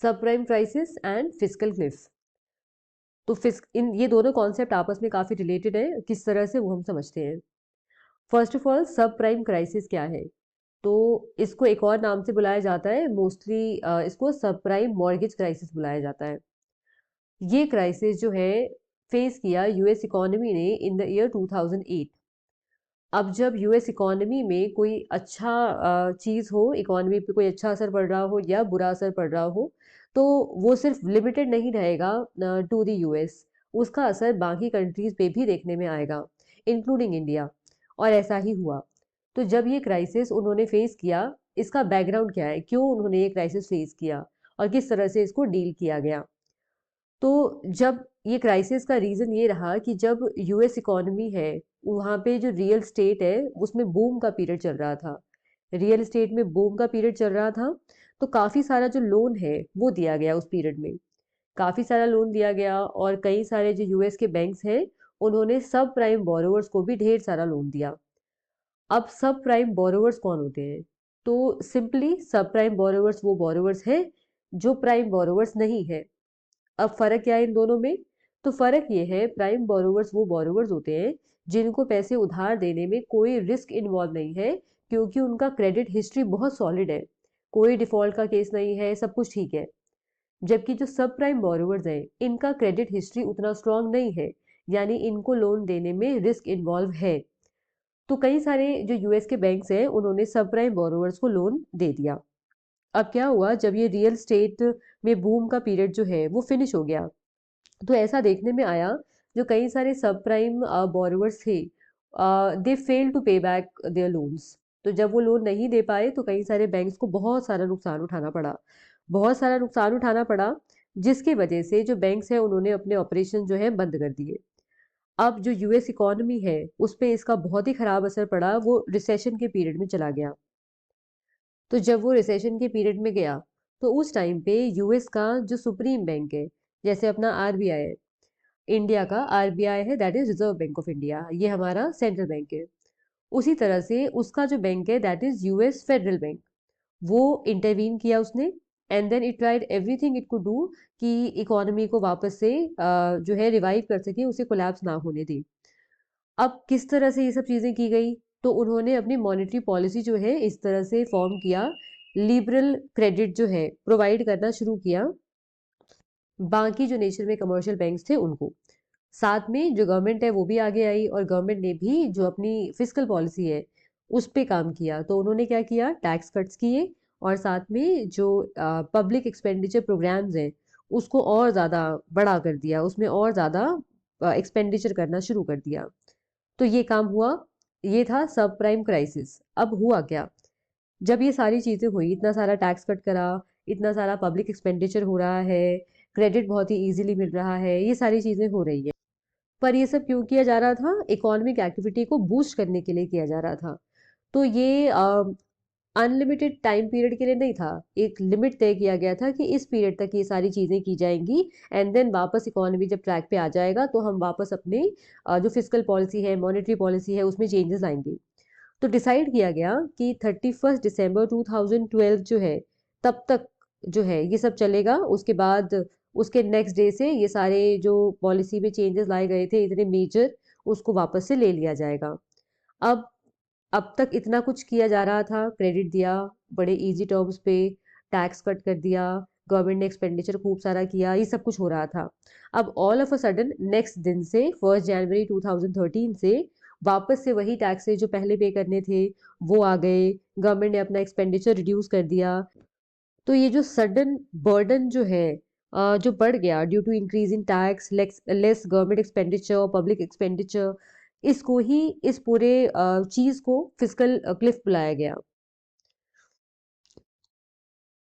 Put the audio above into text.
सब prime crisis and fiscal Cliff. तो इन ये दोनों कॉन्सेप्ट आपस में काफ़ी रिलेटेड है, किस तरह से वो हम समझते हैं। फर्स्ट ऑफ ऑल, सब प्राइम क्राइसिस क्या है? तो इसको एक और नाम से बुलाया जाता है, मोस्टली इसको सब प्राइम मॉर्गेज क्राइसिस बुलाया जाता है। ये क्राइसिस जो है फेस किया यूएस इकोनॉमी ने इन द ईयर 2008। अब जब यूएस इकोनॉमी में कोई अच्छा चीज़ हो, इकोनॉमी पे कोई अच्छा असर पड़ रहा हो या बुरा असर पड़ रहा हो, तो वो सिर्फ लिमिटेड नहीं रहेगा टू द यूएस, उसका असर बाकी कंट्रीज पे भी देखने में आएगा, इंक्लूडिंग इंडिया। और ऐसा ही हुआ। तो जब ये क्राइसिस उन्होंने फेस किया, इसका बैकग्राउंड क्या है, क्यों उन्होंने ये क्राइसिस फेस किया और किस तरह से इसको डील किया गया। तो जब ये क्राइसिस का रीज़न ये रहा कि जब यूएस इकोनॉमी है, वहाँ पे जो रियल स्टेट है उसमें बूम का पीरियड चल रहा था। रियल एस्टेट में बूम का पीरियड चल रहा था। तो काफ़ी सारा जो लोन है वो दिया गया उस पीरियड में। काफ़ी सारा लोन दिया गया और कई सारे जो यूएस के बैंक्स हैं, उन्होंने सब प्राइम बोरोवर्स को भी ढेर सारा लोन दिया। अब सब प्राइम बोरोवर्स कौन होते हैं? तो सिंपली सब प्राइम बोरोवर्स वो बोरोवर्स हैं जो प्राइम बोरोवर्स नहीं है। अब फ़र्क क्या है इन दोनों में? तो फ़र्क ये है, प्राइम बोरोवर्स वो बोरोवर्स होते हैं जिनको पैसे उधार देने में कोई रिस्क इन्वॉल्व नहीं है, क्योंकि उनका क्रेडिट हिस्ट्री बहुत सॉलिड है। कोई डिफ़ॉल्ट का केस नहीं है, सब कुछ ठीक है। जबकि जो सब प्राइम बोरोवर्स हैं, इनका क्रेडिट हिस्ट्री उतना स्ट्रांग नहीं है, यानी इनको लोन देने में रिस्क इन्वॉल्व है। तो कई सारे जो यूएस के बैंक्स हैं, उन्होंने सब प्राइम बोरोवर्स को लोन दे दिया। अब क्या हुआ, जब ये रियल स्टेट में बूम का पीरियड जो है वो फिनिश हो गया, तो ऐसा देखने में आया जो कई सारे सब प्राइम बोरोवर्स थे, दे फेल टू पे बैक देयर लोन्स। तो जब वो लोन नहीं दे पाए तो कई सारे बैंक्स को बहुत सारा नुकसान उठाना पड़ा। बहुत सारा नुकसान उठाना पड़ा, जिसकी वजह से जो बैंक्स हैं उन्होंने अपने ऑपरेशन जो है बंद कर दिए। अब जो यूएस इकोनॉमी है उस पे इसका बहुत ही खराब असर पड़ा, वो रिसेशन के पीरियड में चला गया। तो जब वो रिसेशन के पीरियड में गया, तो उस टाइम पे यूएस का जो सुप्रीम बैंक है, जैसे अपना आरबीआई है, इंडिया का आरबीआई है, that is reserve bank of India, ये हमारा सेंट्रल बैंक है। उसी तरह से उसका जो बैंक है that is US federal bank, वो इंटरवीन किया उसने। And then it tried everything it could do कि इकोनॉमी को वापस से जो है रिवाइव कर सके, उसे कोलैप्स ना होने दे। अब किस तरह से ये सब चीज़ें की गई? तो उन्होंने अपनी मॉनेटरी पॉलिसी जो है इस तरह से फॉर्म किया, लिबरल क्रेडिट जो है प्रोवाइड करना शुरू किया बाकी जो नेशन में कमर्शियल बैंक्स थे उनको। साथ में जो गवर्नमेंट है वो भी आगे आई और गवर्नमेंट ने भी जो अपनी फिस्कल पॉलिसी है उस पे काम किया। तो उन्होंने क्या किया, टैक्स कट्स किए और साथ में जो पब्लिक एक्सपेंडिचर प्रोग्राम्स हैं उसको और ज़्यादा बड़ा कर दिया, उसमें और ज़्यादा एक्सपेंडिचर करना शुरू कर दिया। तो ये काम हुआ, ये था सब प्राइम क्राइसिस। अब हुआ क्या, जब ये सारी चीज़ें हुई, इतना सारा टैक्स कट करा, इतना सारा पब्लिक एक्सपेंडिचर हो रहा है, क्रेडिट बहुत ही इजीली मिल रहा है, ये सारी चीज़ें हो रही है। पर ये सब क्यों किया जा रहा था? इकोनॉमिक एक्टिविटी को बूस्ट करने के लिए किया जा रहा था। तो ये अनलिमिटेड टाइम पीरियड के लिए नहीं था, एक लिमिट तय किया गया था कि इस पीरियड तक ये सारी चीज़ें की जाएंगी। एंड देन वापस इकोनॉमी जब ट्रैक पे आ जाएगा तो हम वापस अपने जो फिजिकल पॉलिसी है, मॉनेटरी पॉलिसी है, उसमें चेंजेस आएंगे। तो डिसाइड किया गया कि 31 दिसंबर 2012 जो है तब तक जो है ये सब चलेगा। उसके बाद उसके नेक्स्ट डे से ये सारे जो पॉलिसी में चेंजेस लाए गए थे इतने मेजर, उसको वापस से ले लिया जाएगा। अब अब तक इतना कुछ किया जा रहा था, क्रेडिट दिया बड़े इजी टर्म्स पे, टैक्स कट कर दिया, गवर्नमेंट ने एक्सपेंडिचर खूब सारा किया, ये सब कुछ हो रहा था। अब all of a sudden next दिन से 1 जनवरी 2013 से वापस से वही टैक्सेस जो पहले पे करने थे वो आ गए, गवर्नमेंट ने अपना एक्सपेंडिचर रिड्यूस कर दिया। तो ये जो सडन बर्डन जो है जो बढ़ गया due to increase in tax, less government expenditure, public expenditure, इसको ही, इस पूरे चीज को फिस्कल क्लिफ बुलाया गया।